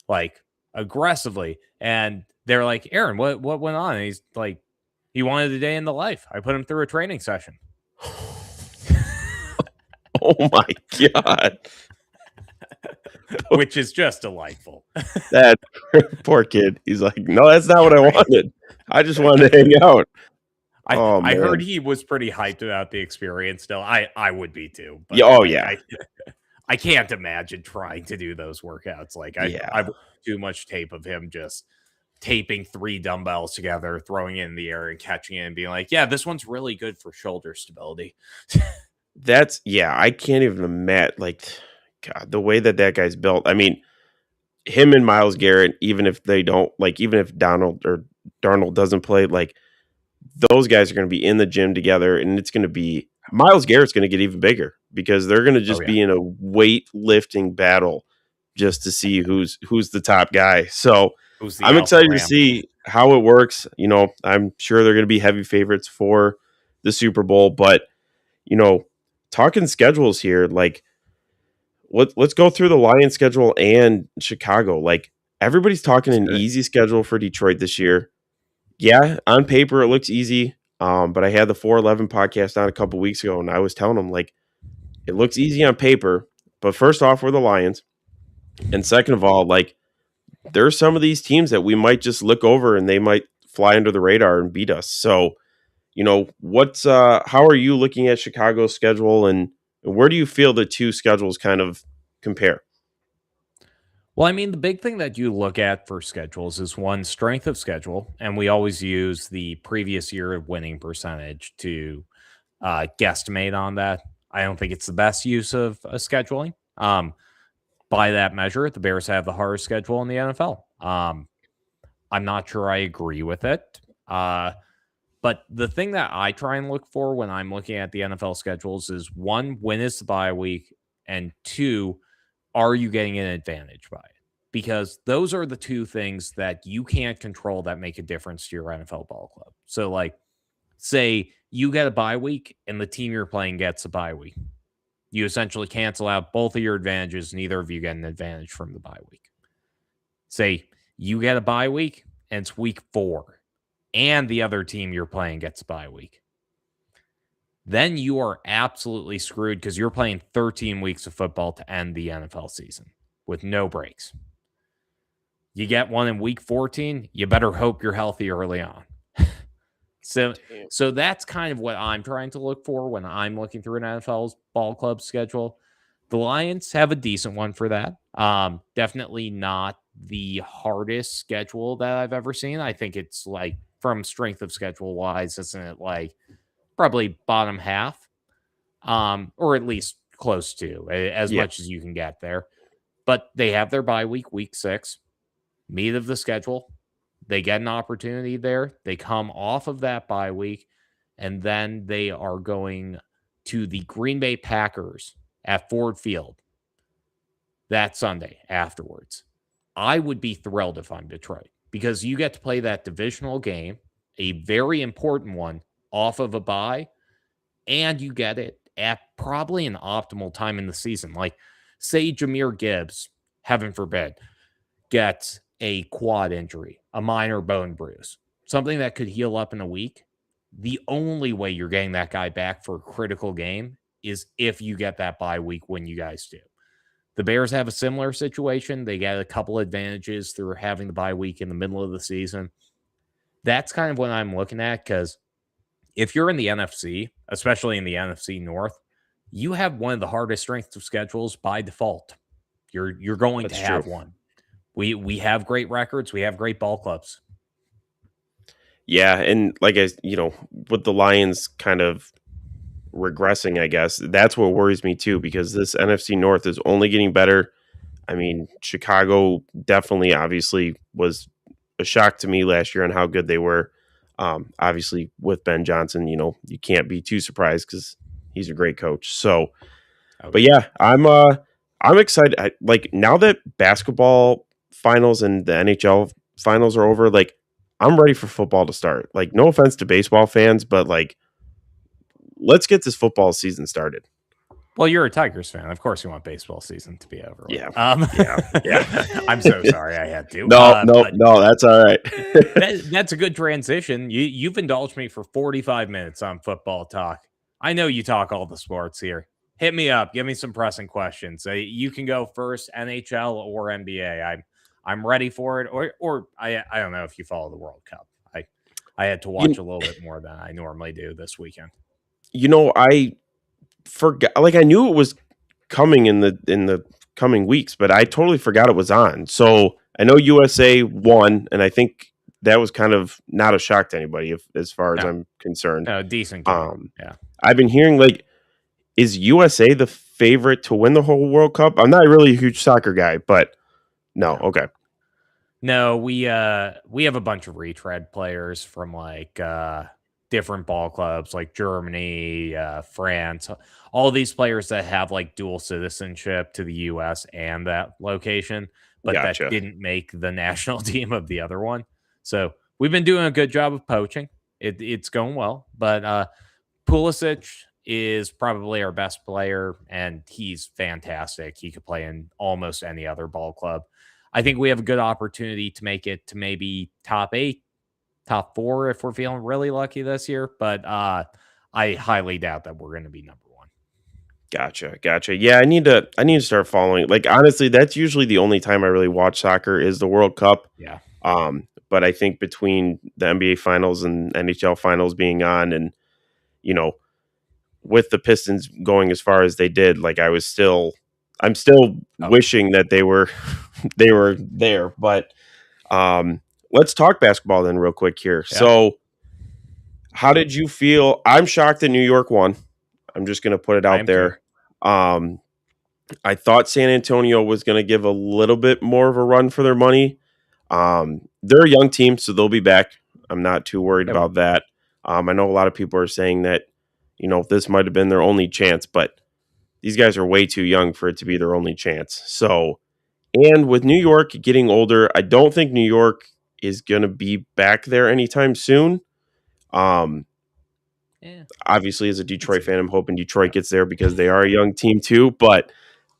like aggressively. And they're like, Aaron, what went on? And he's like, he wanted a day in the life. I put him through a training session. Oh my God. Which is just delightful. That poor kid. He's like, no, that's not what I wanted. I just wanted to hang out. I heard he was pretty hyped about the experience still. I would be too. But Yeah, yeah. I can't imagine trying to do those workouts. Like I've too much tape of him just taping 3 dumbbells together, throwing it in the air and catching it and being like, yeah, this one's really good for shoulder stability. I can't even imagine, like, God, the way that guy's built. I mean, him and Myles Garrett, even if Darnold doesn't play, like, those guys are going to be in the gym together, and it's going to be Myles Garrett's going to get even bigger because they're going to just be in a weightlifting battle just to see who's the top guy. So I'm excited to see how it works. You know, I'm sure they're going to be heavy favorites for the Super Bowl, but you know, talking schedules here, like let's go through the Lions schedule and Chicago. Like everybody's talking an easy schedule for Detroit this year. Yeah, on paper it looks easy. But I had the 411 podcast on a couple weeks ago, and I was telling them, like, it looks easy on paper, but first off, we're the Lions. And second of all, like, there are some of these teams that we might just look over and they might fly under the radar and beat us. So, you know, how are you looking at Chicago's schedule, and where do you feel the two schedules kind of compare? Well, I mean, the big thing that you look at for schedules is one, strength of schedule. And we always use the previous year winning percentage to guesstimate on that. I don't think it's the best use of scheduling. By that measure, the Bears have the hardest schedule in the NFL. I'm not sure I agree with it. But the thing that I try and look for when I'm looking at the NFL schedules is one, when is the bye week? And two, are you getting an advantage by it? Because those are the two things that you can't control that make a difference to your NFL ball club. So, like, say you get a bye week and the team you're playing gets a bye week. You essentially cancel out both of your advantages. Neither of you get an advantage from the bye week. Say you get a bye week and it's week 4 and the other team you're playing gets a bye week. Then you are absolutely screwed because you're playing 13 weeks of football to end the NFL season with no breaks. You get one in week 14, you better hope you're healthy early on. So that's kind of what I'm trying to look for when I'm looking through an NFL's ball club schedule. The Lions have a decent one for that. Definitely not the hardest schedule that I've ever seen. I think it's like, from strength of schedule wise, isn't it like probably bottom half, or at least close to, as much as you can get there. But they have their bye week, week 6, meat of the schedule. They get an opportunity there. They come off of that bye week, and then they are going to the Green Bay Packers at Ford Field that Sunday afterwards. I would be thrilled if I'm Detroit, because you get to play that divisional game, a very important one, off of a bye, and you get it at probably an optimal time in the season. Like, say Jahmyr Gibbs, heaven forbid, gets a quad injury, a minor bone bruise, something that could heal up in a week. The only way you're getting that guy back for a critical game is if you get that bye week when you guys do. The Bears have a similar situation. They get a couple advantages through having the bye week in the middle of the season. That's kind of what I'm looking at, because if you're in the NFC, especially in the NFC North, you have one of the hardest strengths of schedules by default. You're going to have one. We have great records. We have great ball clubs. Yeah, and like with the Lions kind of regressing, I guess that's what worries me too, because this NFC North is only getting better. I mean, Chicago definitely, obviously, was a shock to me last year on how good they were. Obviously, with Ben Johnson, you can't be too surprised because he's a great coach. So, but yeah, I'm excited. Like, now that basketball finals and the NHL finals are over, like, I'm ready for football to start. Like, no offense to baseball fans, but like, let's get this football season started. Well, you're a Tigers fan. Of course, you want baseball season to be over Yeah, with. yeah. I'm so sorry I had to. No, no, But no, that's all right. that's a good transition. You've indulged me for 45 minutes on football talk. I know you talk all the sports here. Hit me up. Give me some pressing questions. You can go first, NHL or NBA. I'm ready for it. Or I don't know if you follow the World Cup. I had to watch You a little bit more than I normally do this weekend. I forgot, like, I knew it was coming in the coming weeks, but I totally forgot it was on. So, I know USA won, and I think that was kind of not a shock to anybody as far as No, I'm concerned. no, decent game. Um, Yeah. I've been hearing, like, is USA the favorite to win the whole World Cup? I'm not really a huge soccer guy, but no, No. okay. No, we have a bunch of retread players from like different ball clubs like Germany, France, all these players that have like dual citizenship to the US and that location, but that Gotcha. didn't make the national team of the other one. So we've been doing a good job of poaching. It's going well, but Pulisic is probably our best player, and he's fantastic. He could play in almost any other ball club. I think we have a good opportunity to make it to maybe top 8, top 4 if we're feeling really lucky this year, but I highly doubt that we're going to be number 1. Gotcha. Yeah, I need to start following. Like, honestly, that's usually the only time I really watch soccer is the World Cup. Yeah. But I think between the NBA finals and NHL finals being on, and you know, with the Pistons going as far as they did, like, I'm still Oh, wishing that they were they were there. But let's talk basketball then real quick here. yeah. So, how did you feel? I'm shocked that New York won. I'm just going to put it I out am too. there. Um, I thought San Antonio was going to give a little bit more of a run for their money. They're a young team, so they'll be back. I'm not too worried Yeah, about that. I know a lot of people are saying that, this might have been their only chance, but these guys are way too young for it to be their only chance. So, and with New York getting older, I don't think New York is going to be back there anytime soon. Um, yeah. Obviously, as a Let's Detroit see. fan, I'm hoping Detroit gets there because they are a young team too. But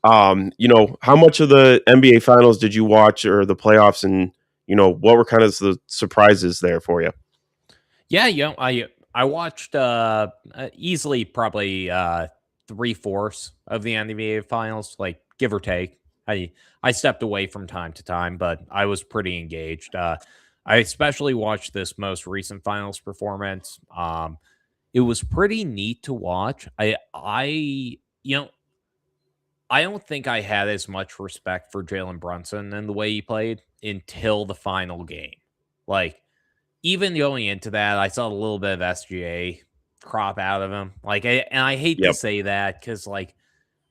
how much of the NBA finals did you watch, or the playoffs, and what were kind of the surprises there for you? Yeah, I watched easily probably 3/4 of the NBA finals, like give or take. I stepped away from time to time, but I was pretty engaged. I especially watched this most recent finals performance. It was pretty neat to watch. You know I don't think I had as much respect for Jalen Brunson and the way he played until the final game. Like, even going into that, I saw a little bit of SGA crop out of him. And I hate to Yep. say that because, like,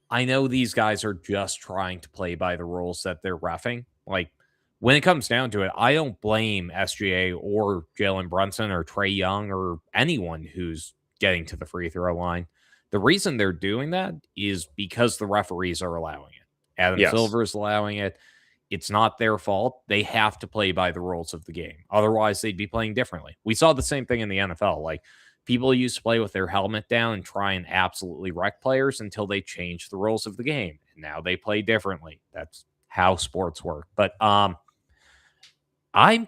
I know these guys are just trying to play by the rules that they're reffing. Like, when it comes down to it, I don't blame SGA or Jalen Brunson or Trey Young or anyone who's getting to the free throw line. The reason they're doing that is because the referees are allowing it. Adam Yes. Silver is allowing it. It's not their fault. They have to play by the rules of the game. Otherwise, they'd be playing differently. We saw the same thing in the NFL. Like, people used to play with their helmet down and try and absolutely wreck players until they changed the rules of the game. And now they play differently. That's how sports work. But I'm kind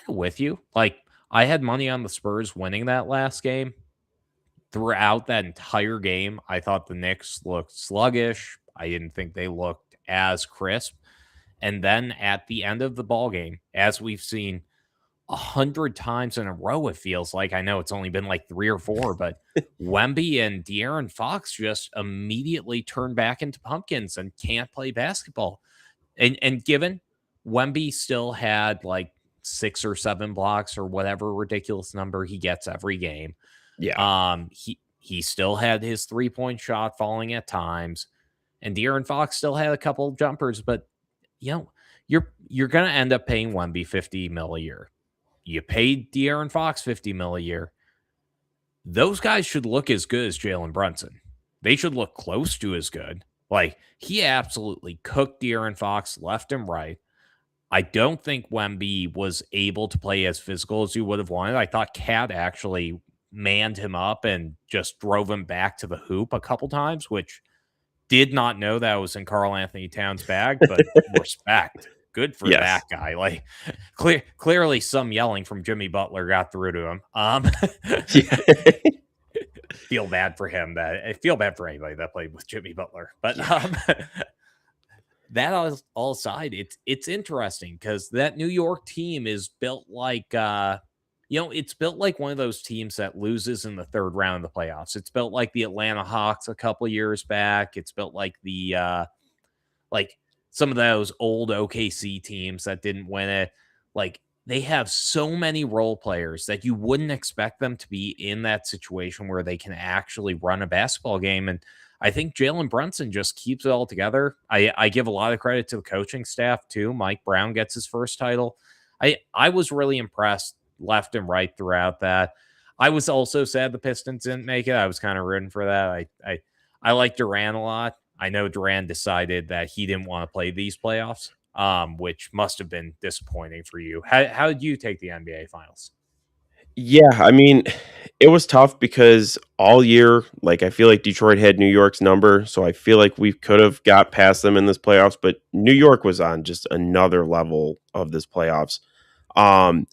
of with you. Like, I had money on the Spurs winning that last game. Throughout that entire game, I thought the Knicks looked sluggish. I didn't think they looked as crisp. And then at the end of the ball game, as we've seen 100 times in a row, it feels like, I know it's only been like 3 or 4, but Wemby and De'Aaron Fox just immediately turn back into pumpkins and can't play basketball. And given Wemby still had like 6 or 7 blocks or whatever ridiculous number he gets every game, Yeah. he still had his 3-point shot falling at times, and De'Aaron Fox still had a couple jumpers, but you're gonna end up paying Wemby $50 million a year. You paid De'Aaron Fox $50 million a year. Those guys should look as good as Jalen Brunson. They should look close to as good. Like, he absolutely cooked De'Aaron Fox left and right. I don't think Wemby was able to play as physical as you would have wanted. I thought Cat actually manned him up and just drove him back to the hoop a couple times, which did not know that was in Karl Anthony Towns' bag, but respect. Good for Yes. that guy. Like clearly some yelling from Jimmy Butler got through to him. Yeah. Feel bad for him. I feel bad for anybody that played with Jimmy Butler. But that all aside, it's interesting because that New York team is built like it's built like one of those teams that loses in the third round of the playoffs. It's built like the Atlanta Hawks a couple years back. It's built like the like some of those old OKC teams that didn't win it. Like they have so many role players that you wouldn't expect them to be in that situation where they can actually run a basketball game. And I think Jalen Brunson just keeps it all together. I give a lot of credit to the coaching staff too. Mike Brown gets his first title. I was really impressed left and right throughout that. I was also sad the Pistons didn't make it. I was kind of rooting for that. I like Durant a lot. I know Durant decided that he didn't want to play these playoffs, which must have been disappointing for you. How did you take the NBA Finals? Yeah, I mean, it was tough because all year, like I feel like Detroit had New York's number, so I feel like we could have got past them in this playoffs, but New York was on just another level of this playoffs. Um,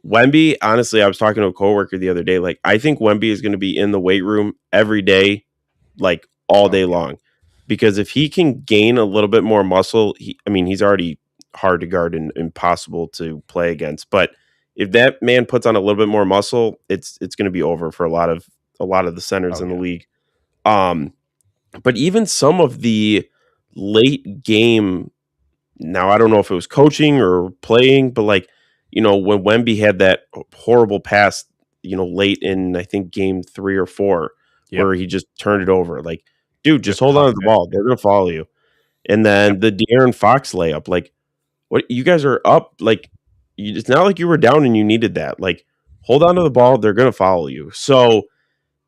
Wemby, honestly, I was talking to a coworker the other day. Like, I think Wemby is going to be in the weight room every day, like all Oh day yeah. long, because if he can gain a little bit more muscle, I mean, he's already hard to guard and impossible to play against. But if that man puts on a little bit more muscle, it's going to be over for a lot of the centers Oh in the yeah. league. Um, but even some of the late game, now I don't know if it was coaching or playing, but like, when Wemby had that horrible pass, late in I think game 3 or 4, Yep. where he just turned it over. Like, dude, just Just hold on to hucked the it. ball. They're gonna follow you. And Yep. then the De'Aaron Fox layup, like, what, you guys are up, like, it's not like you were down and you needed that. Like, hold on to the ball. They're gonna follow you. So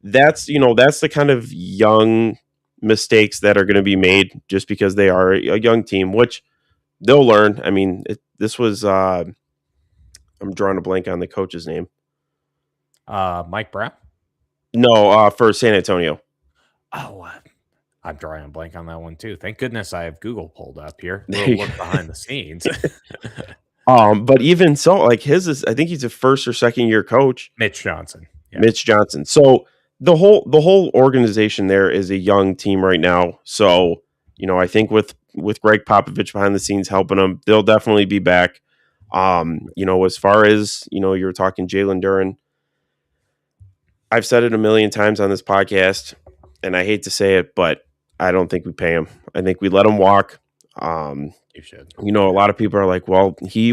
that's the kind of young mistakes that are going to be made just because they are a young team, which they'll learn. I mean, this was I'm drawing a blank on the coach's name. Mike Brown. No, for San Antonio. Oh, I'm drawing a blank on that one too. Thank goodness I have Google pulled up here. There We'll you look behind the scenes. But even so, like his is, I think he's a first or second year coach, Mitch Johnson. Yeah. Mitch Johnson. So the whole organization there is a young team right now. So I think with Greg Popovich behind the scenes helping them, they'll definitely be back. As far as you were talking Jalen Duren, I've said it a million times on this podcast, and I hate to say it, but I don't think we pay him. I think we let him walk. You should. A lot of people are like, well, he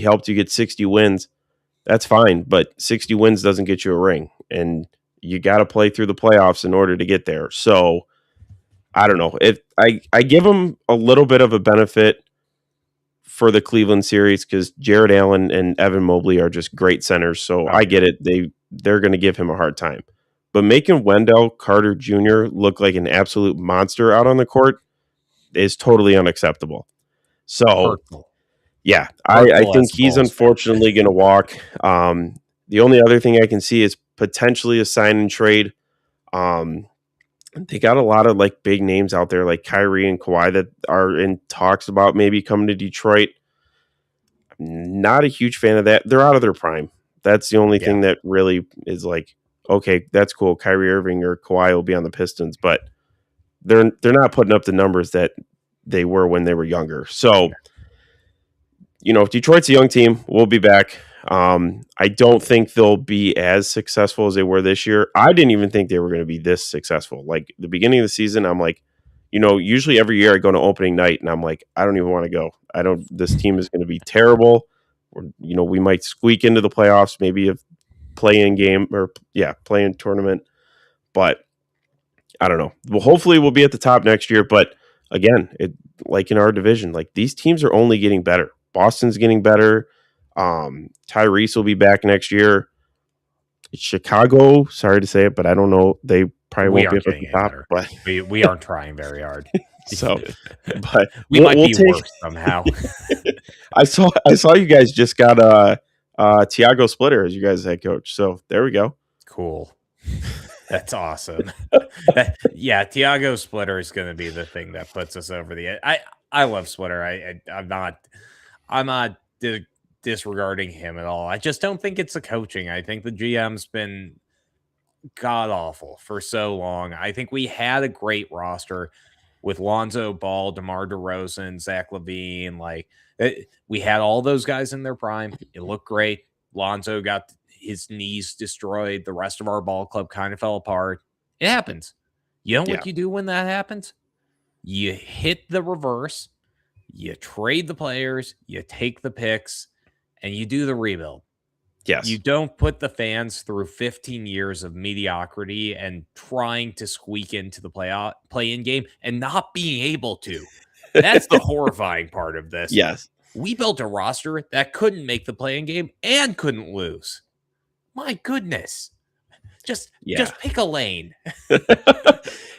helped you get 60 wins. That's fine, but 60 wins doesn't get you a ring, and you got to play through the playoffs in order to get there. So I don't know. I give him a little bit of a benefit for the Cleveland series because Jared Allen and Evan Mobley are just great centers. So Oh, I yeah. get it. They're going to give him a hard time. But making Wendell Carter Jr. look like an absolute monster out on the court is totally unacceptable. So Hurtful. yeah, I Hurtful think as a he's Bulls fan. unfortunately going to walk. The only other thing I can see is potentially a sign and trade. They got a lot of like big names out there, like Kyrie and Kawhi, that are in talks about maybe coming to Detroit. Not a huge fan of that. They're out of their prime. That's the only Yeah. thing that really is like, okay, that's cool. Kyrie Irving or Kawhi will be on the Pistons, but they're not putting up the numbers that they were when they were younger. So, Detroit's a young team. We'll be back. I don't think they'll be as successful as they were this year. I didn't even think they were going to be this successful. Like the beginning of the season, I'm like, usually every year I go to opening night and I'm like, I don't even want to go. This team is going to be terrible. Or, we might squeak into the playoffs, maybe a play-in game or play-in tournament. But I don't know. Well, hopefully we'll be at the top next year. But again, like in our division, like these teams are only getting better. Boston's getting better. Tyrese will be back next year. Chicago, sorry to say it, but I don't know. They probably We won't be aren't up at getting the any top. better. But We aren't trying very hard. so, but We might we'll be take. worse somehow. I saw you guys just got Tiago Splitter as you guys' head coach. So there we go. Cool. That's awesome. Yeah, Tiago Splitter is going to be the thing that puts us over the edge. I love Splitter. I'm not disregarding him at all. I just don't think it's the coaching. I think the GM's been god awful for so long. I think we had a great roster with Lonzo Ball, DeMar DeRozan, Zach LaVine. We had all those guys in their prime. It looked great. Lonzo got his knees destroyed. The rest of our ball club kind of fell apart. It happens. You know what you do when that happens? You hit the reverse, you trade the players, you take the picks, and you do the rebuild. Yes. You don't put the fans through 15 years of mediocrity and trying to squeak into the play-in game and not being able to. That's the horrifying part of this. Yes. We built a roster that couldn't make the play-in game and couldn't lose. My goodness. Just pick a lane.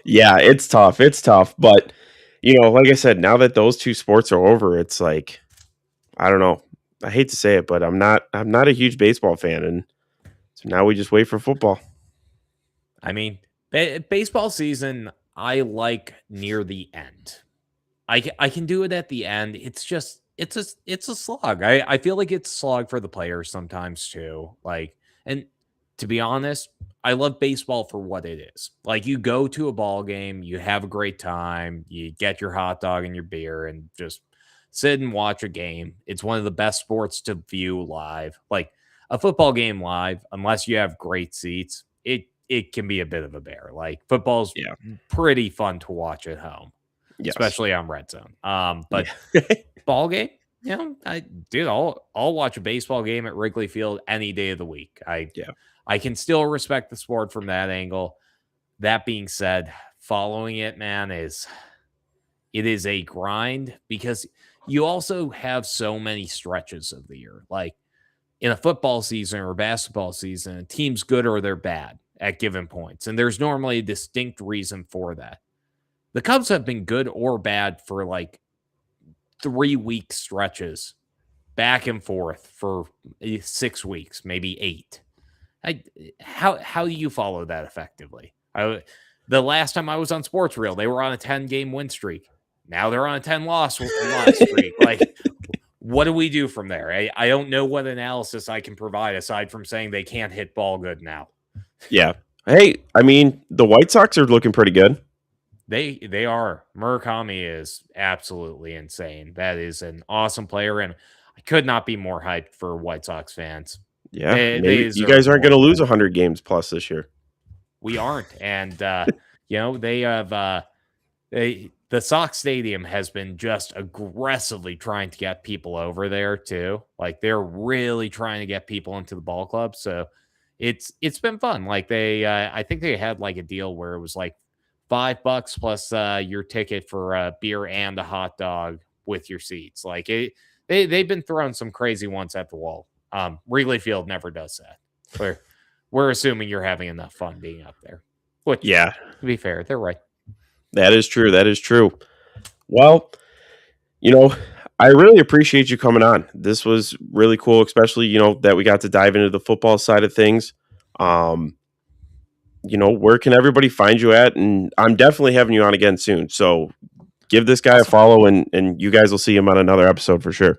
Yeah, it's tough. It's tough. But, like I said, now that those two sports are over, it's like, I don't know. I hate to say it, but I'm not a huge baseball fan. And so now we just wait for football. I mean, baseball season, I like near the end. I can do it at the end. It's just, it's a slog. I feel like it's a slog for the players sometimes too. And to be honest, I love baseball for what it is. Like, you go to a ball game, you have a great time, you get your hot dog and your beer and just sit and watch a game. It's one of the best sports to view live. Like, a football game live, unless you have great seats, it can be a bit of a bear. Like, football's pretty fun to watch at home, especially on Red Zone. But ball game, I'll watch a baseball game at Wrigley Field any day of the week. I can still respect the sport from that angle. That being said, following it, man, it is a grind because you also have so many stretches of the year. Like, in a football season or basketball season, a team's good or they're bad at given points. And there's normally a distinct reason for that. The Cubs have been good or bad for 3-week stretches back and forth for 6 weeks, maybe 8. How do you follow that effectively? The last time I was on Sports Reel, they were on a 10-game win streak. Now they're on a 10-loss streak. What do we do from there? I don't know what analysis I can provide aside from saying they can't hit ball good now. Yeah. Hey, I mean, the White Sox are looking pretty good. They are. Murakami is absolutely insane. That is an awesome player, and I could not be more hyped for White Sox fans. Yeah, maybe you guys aren't going to lose 100 games plus this year. We aren't, and they have the Sox Stadium has been just aggressively trying to get people over there too. Like, they're really trying to get people into the ball club. So it's been fun. Like, I think they had a deal where it was $5 plus your ticket for a beer and a hot dog with your seats. They've been throwing some crazy ones at the wall. Wrigley Field never does that. We're assuming you're having enough fun being up there. Which, to be fair, they're right. That is true. That is true. Well, I really appreciate you coming on. This was really cool, especially, that we got to dive into the football side of things. Where can everybody find you at? And I'm definitely having you on again soon. So give this guy a follow, and you guys will see him on another episode for sure.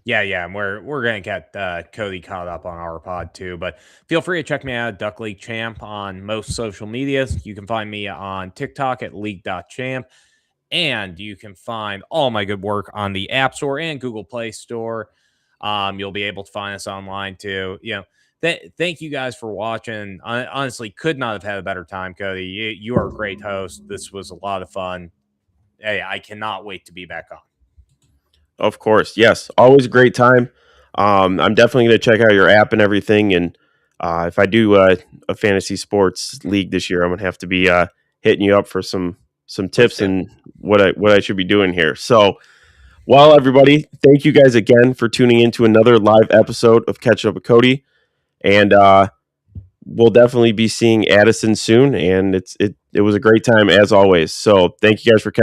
Yeah, and we're gonna get Cody caught up on our pod too. But feel free to check me out at Duck League Champ on most social medias. You can find me on TikTok at league.champ, and you can find all my good work on the App Store and Google Play Store. You'll be able to find us online too. Thank you guys for watching. I honestly could not have had a better time, Cody. You are a great host. This was a lot of fun. Hey, I cannot wait to be back on. Of course. Yes. Always a great time. I'm definitely going to check out your app and everything. And if I do a fantasy sports league this year, I'm going to have to be hitting you up for some tips and what I should be doing here. So, well, everybody, thank you guys again for tuning into another live episode of Catch Up with Cody. And we'll definitely be seeing Addison soon. And it was a great time as always. So thank you guys for catching